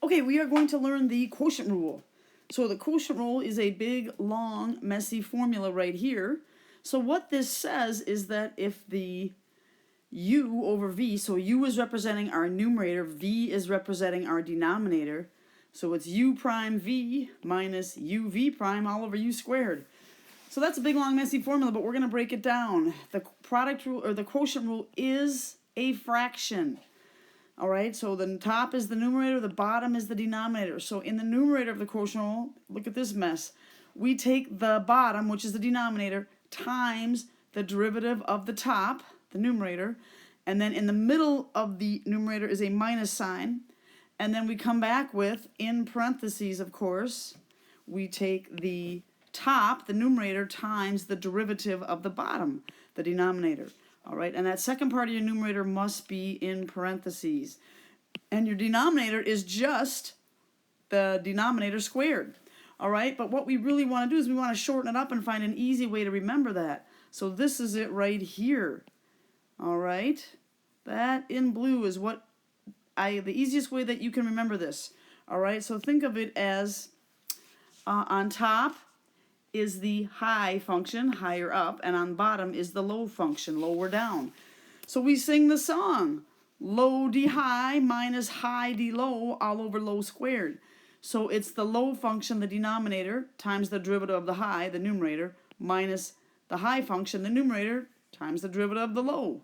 Okay, we are going to learn the quotient rule. So the quotient rule is a big, long, messy formula right here. So what this says is that if the u over v, so u is representing our numerator, v is representing our denominator, so it's u prime v minus uv prime all over u squared. So that's a big, long, messy formula, but we're going to break it down. The product rule, or the quotient rule, is a fraction. All right, so the top is the numerator, the bottom is the denominator. So in the numerator of the quotient rule, look at this mess. We take the bottom, which is the denominator, times the derivative of the top, the numerator, and then in the middle of the numerator is a minus sign, and then we come back with, in parentheses, of course, we take the top, the numerator, times the derivative of the bottom, the denominator. All right, and that second part of your numerator must be in parentheses. And your denominator is just the denominator squared. All right, but what we really want to do is we want to shorten it up and find an easy way to remember that. So this is it right here. All right, that in blue is what the easiest way that you can remember this. All right, so think of it as on top is the high function, higher up, and on bottom is the low function, lower down. So we sing the song, low d high minus high d low all over low squared. So it's the low function, the denominator, times the derivative of the high, the numerator, minus the high function, the numerator, times the derivative of the low,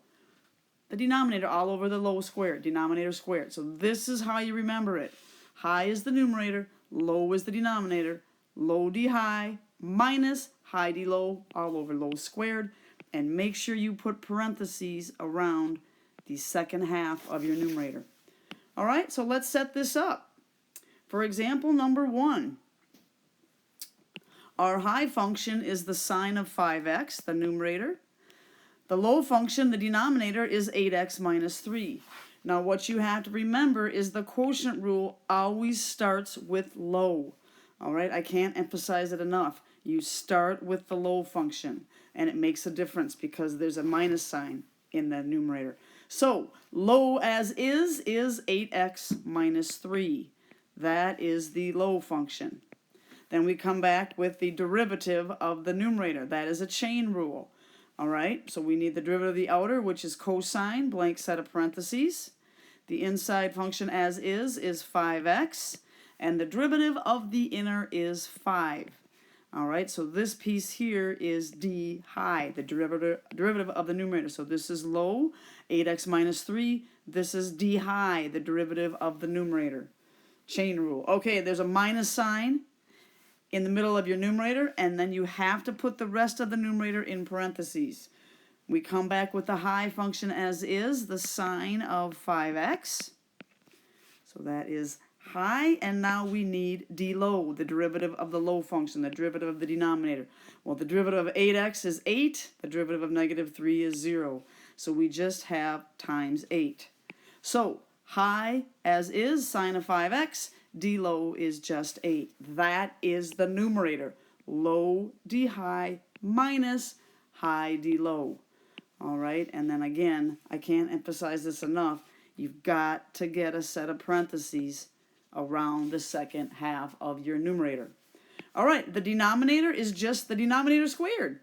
the denominator, all over the low squared, denominator squared. So this is how you remember it. High is the numerator, low is the denominator, low d high minus high d low all over low squared, and make sure you put parentheses around the second half of your numerator. All right, so let's set this up. For example, number 1. Our high function is the sine of 5x, the numerator. The low function, the denominator, is 8x minus 3. Now what you have to remember is the quotient rule always starts with low. All right, I can't emphasize it enough. You start with the low function, and it makes a difference because there's a minus sign in the numerator. So low as is 8x minus 3. That is the low function. Then we come back with the derivative of the numerator. That is a chain rule. All right, so we need the derivative of the outer, which is cosine, blank set of parentheses. The inside function as is 5x, and the derivative of the inner is 5. All right, so this piece here is d high, the derivative of the numerator. So this is low, 8x minus 3. This is d high, the derivative of the numerator. Chain rule. Okay, there's a minus sign in the middle of your numerator, and then you have to put the rest of the numerator in parentheses. We come back with the high function as is, the sine of 5x. So that is high, and now we need d low, the derivative of the low function, the derivative of the denominator. Well, the derivative of 8x is 8, the derivative of negative 3 is 0. So we just have times 8. So high as is, sine of 5x, d low is just 8. That is the numerator, low d high minus high d low. All right, and then again, I can't emphasize this enough, you've got to get a set of parentheses around the second half of your numerator. All right, the denominator is just the denominator squared,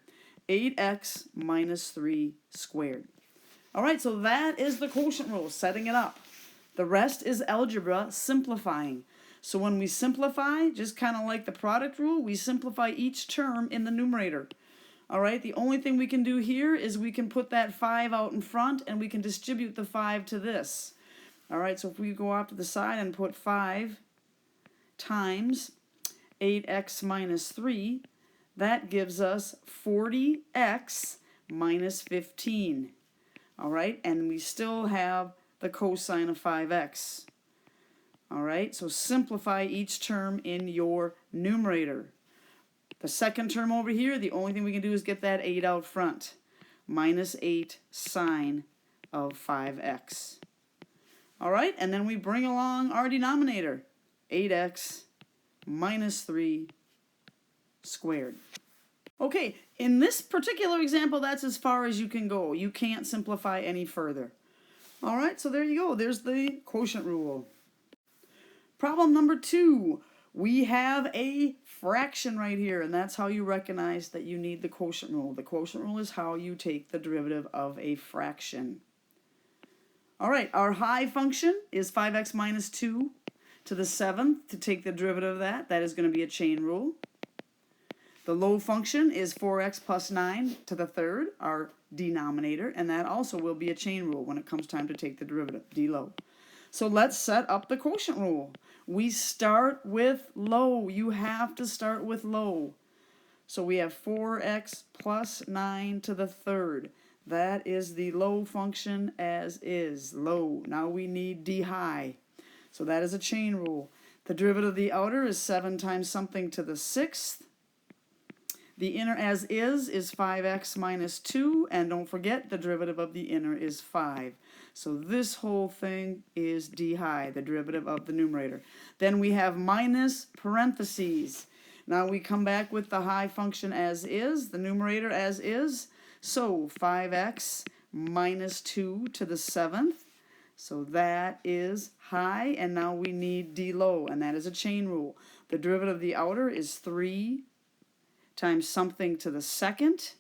8x minus 3 squared. All right, so that is the quotient rule, setting it up. The rest is algebra, simplifying. So when we simplify, just kind of like the product rule, we simplify each term in the numerator. All right, the only thing we can do here is we can put that 5 out in front, and we can distribute the 5 to this. All right, so if we go off to the side and put 5 times 8x minus 3, that gives us 40x minus 15. All right, and we still have the cosine of 5x. All right, so simplify each term in your numerator. The second term over here, the only thing we can do is get that 8 out front. Minus 8 sine of 5x. All right, and then we bring along our denominator, 8x minus 3 squared. Okay, in this particular example, that's as far as you can go. You can't simplify any further. All right, so there you go. There's the quotient rule. Problem number 2. We have a fraction right here, and that's how you recognize that you need the quotient rule. The quotient rule is how you take the derivative of a fraction. All right, our high function is 5x minus 2 to the 7th. To take the derivative of that, that is going to be a chain rule. The low function is 4x plus 9 to the 3rd, our denominator, and that also will be a chain rule when it comes time to take the derivative, d low. So let's set up the quotient rule. We start with low. You have to start with low. So we have 4x plus 9 to the 3rd. That is the low function as is, low. Now we need d high. So that is a chain rule. The derivative of the outer is 7 times something to the 6th. The inner as is 5x minus 2, and don't forget the derivative of the inner is 5. So this whole thing is d high, the derivative of the numerator. Then we have minus parentheses. Now we come back with the high function as is, the numerator as is. So 5x minus 2 to the 7th. So that is high, and now we need d low, and that is a chain rule. The derivative of the outer is 3 times something to the 2nd.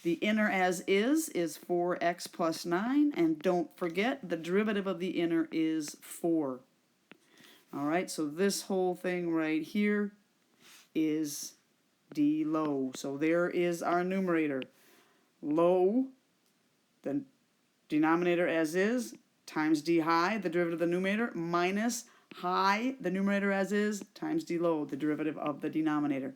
The inner as is 4x plus 9, and don't forget the derivative of the inner is 4. All right, so this whole thing right here is d low. So there is our numerator. Low, the denominator as is, times d high, the derivative of the numerator, minus high, the numerator as is, times d low, the derivative of the denominator.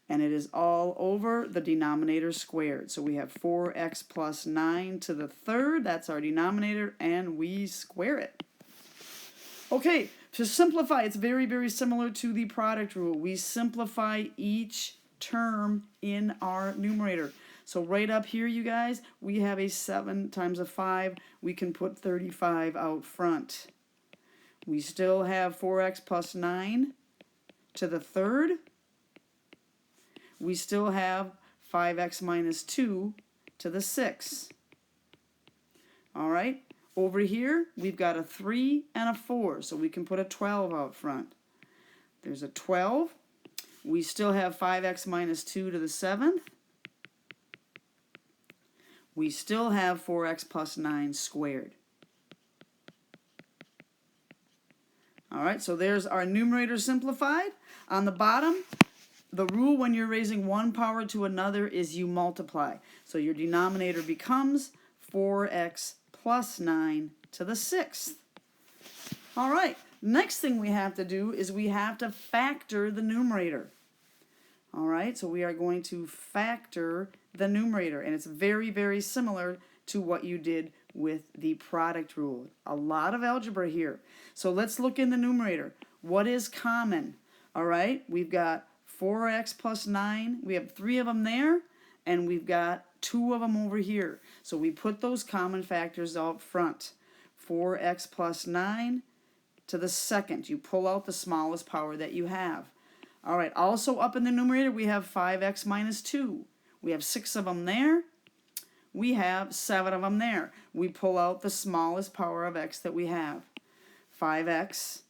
And it is all over the denominator squared. So we have 4x plus 9 to the 3rd. That's our denominator, and we square it. Okay, to simplify, it's very, very similar to the product rule. We simplify each term in our numerator. So right up here, you guys, we have a 7 times a 5. We can put 35 out front. We still have 4x plus 9 to the 3rd. We still have 5x minus 2 to the 6th. All right, over here, we've got a 3 and a 4, so we can put a 12 out front. There's a 12. We still have 5x minus 2 to the 7th. We still have 4x plus 9 squared. All right, so there's our numerator simplified. On the bottom, the rule when you're raising one power to another is you multiply. So your denominator becomes 4x plus 9 to the 6th. All right, next thing we have to do is we have to factor the numerator. All right, so we are going to factor the numerator, and it's very, very similar to what you did with the product rule. A lot of algebra here. So let's look in the numerator. What is common? All right, we've got 4x plus 9. We have 3 of them there, and we've got 2 of them over here. So we put those common factors out front. 4x plus 9 to the 2nd. You pull out the smallest power that you have. All right, also up in the numerator, we have 5x minus 2. We have 6 of them there. We have 7 of them there. We pull out the smallest power of x that we have. 5x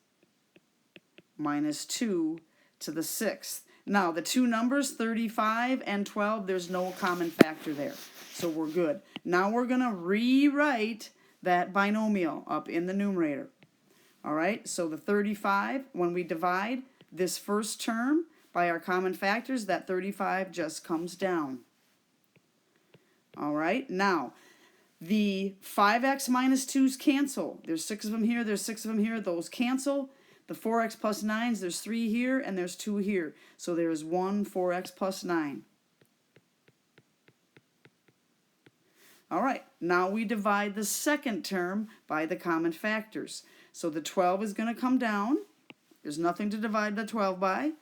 minus 2 to the 6th. Now, the two numbers, 35 and 12, there's no common factor there. So we're good. Now we're going to rewrite that binomial up in the numerator. All right, so the 35, when we divide this first term by our common factors, that 35 just comes down. All right, now the 5x minus 2's cancel. There's 6 of them here, there's 6 of them here, those cancel. The 4x plus 9's, there's 3 here and there's 2 here. So there's 1 4x plus 9. All right, now we divide the second term by the common factors. So the 12 is going to come down. There's nothing to divide the 12 by.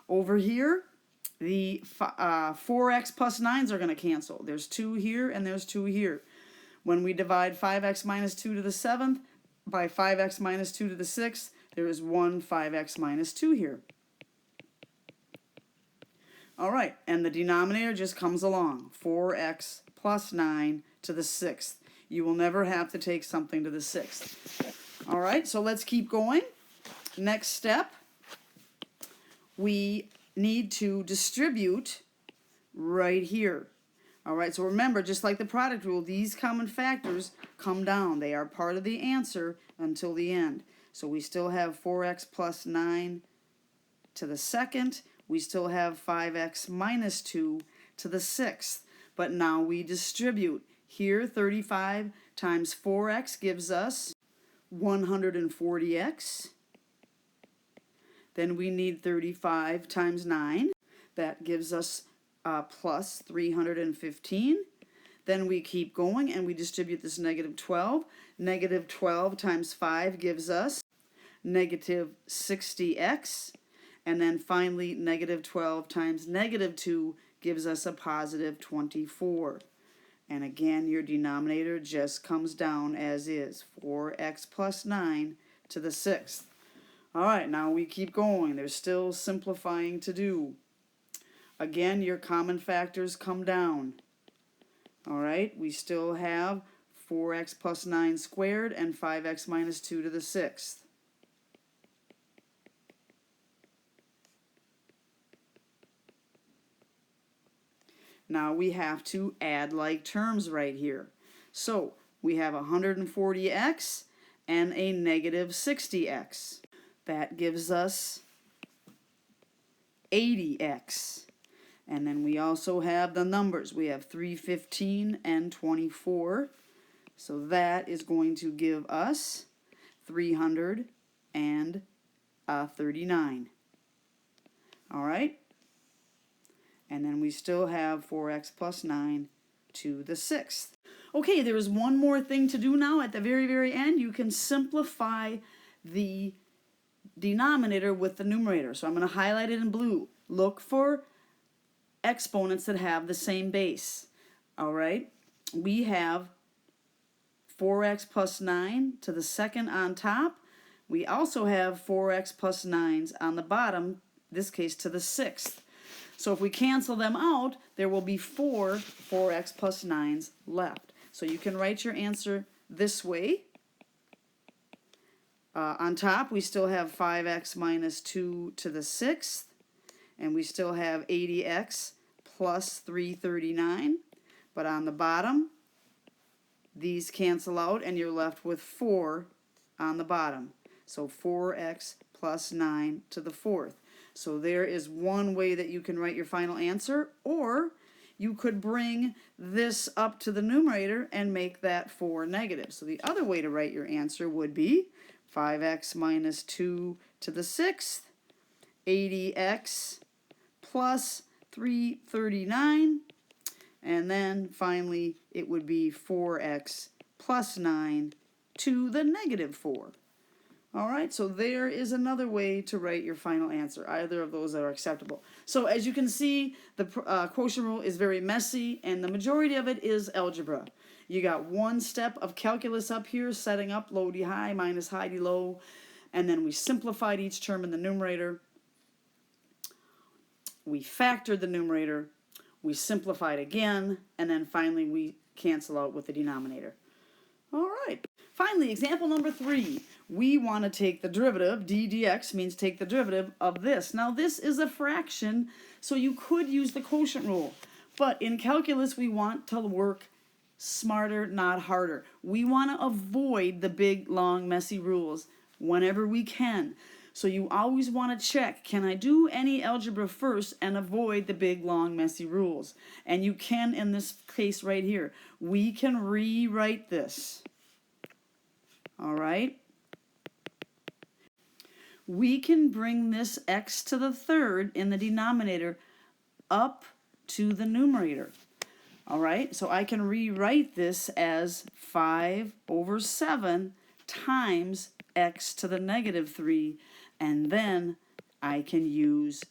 Over here, the 4x plus 9's are going to cancel. There's 2 here and there's 2 here. When we divide 5x minus 2 to the 7th by 5x minus 2 to the 6th, there is 1 5x minus 2 here. All right, and the denominator just comes along. 4x plus 9 to the 6th. You will never have to take something to the 6th. All right, so let's keep going. Next step, we need to distribute right here. All right, so remember, just like the product rule, these common factors come down. They are part of the answer until the end. So we still have 4x plus 9 to the second. We still have 5x minus 2 to the sixth. But now we distribute. Here, 35 times 4x gives us 140x. Then we need 35 times 9. That gives us plus 315. Then we keep going and we distribute this negative 12. Negative 12 times 5 gives us negative 60x. And then finally, negative 12 times negative 2 gives us a positive 24. And again, your denominator just comes down as is, 4x plus 9 to the sixth. All right, now we keep going. There's still simplifying to do. Again, your common factors come down. All right, we still have 4x plus 9 squared and 5x minus 2 to the sixth. Now we have to add like terms right here. So we have 140x and a negative 60x. That gives us 80x. And then we also have the numbers. We have 315 and 24. So that is going to give us 339. All right? And then we still have 4x plus 9 to the sixth. Okay, there is one more thing to do now. At the very, very end, you can simplify the denominator with the numerator. So I'm going to highlight it in blue. Look for exponents that have the same base. All right, we have 4x plus 9 to the second on top. We also have 4x plus 9s on the bottom, this case to the sixth. So if we cancel them out, there will be 4x plus 9s left. So you can write your answer this way. On top, we still have 5x minus 2 to the sixth. And we still have 80x plus 339. But on the bottom, these cancel out and you're left with 4 on the bottom. So 4x plus 9 to the fourth. So there is one way that you can write your final answer, or you could bring this up to the numerator and make that 4 negative. So the other way to write your answer would be 5x minus 2 to the sixth, 80x plus 339, and then finally it would be 4x plus 9 to the negative 4. All right, so there is another way to write your final answer, either of those that are acceptable. So as you can see, the quotient rule is very messy, and the majority of it is algebra. You got one step of calculus up here, setting up low d high minus high d low, and then we simplified each term in the numerator. We factored the numerator, we simplified again, and then finally we cancel out with the denominator. All right. Finally, example number 3. We want to take the derivative, d dx means take the derivative of this. Now this is a fraction, so you could use the quotient rule. But in calculus, we want to work smarter, not harder. We want to avoid the big, long, messy rules whenever we can. So you always want to check, can I do any algebra first and avoid the big, long, messy rules? And you can in this case right here. We can rewrite this. All right? We can bring this x to the third in the denominator up to the numerator. All right? So I can rewrite this as 5 over 7 times x to the negative 3, and then I can use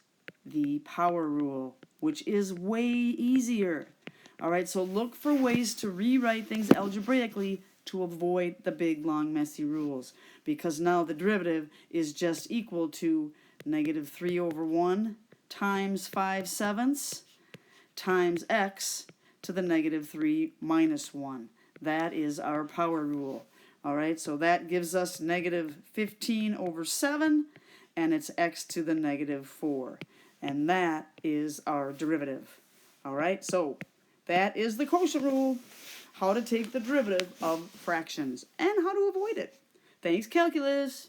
the power rule, which is way easier. All right, so look for ways to rewrite things algebraically to avoid the big, long, messy rules, because now the derivative is just equal to negative 3 over 1 times 5/7 times x to the negative 3 minus 1. That is our power rule. All right, so that gives us negative 15 over 7 and it's x to the negative 4. And that is our derivative. All right, so that is the quotient rule, how to take the derivative of fractions and how to avoid it. Thanks, calculus.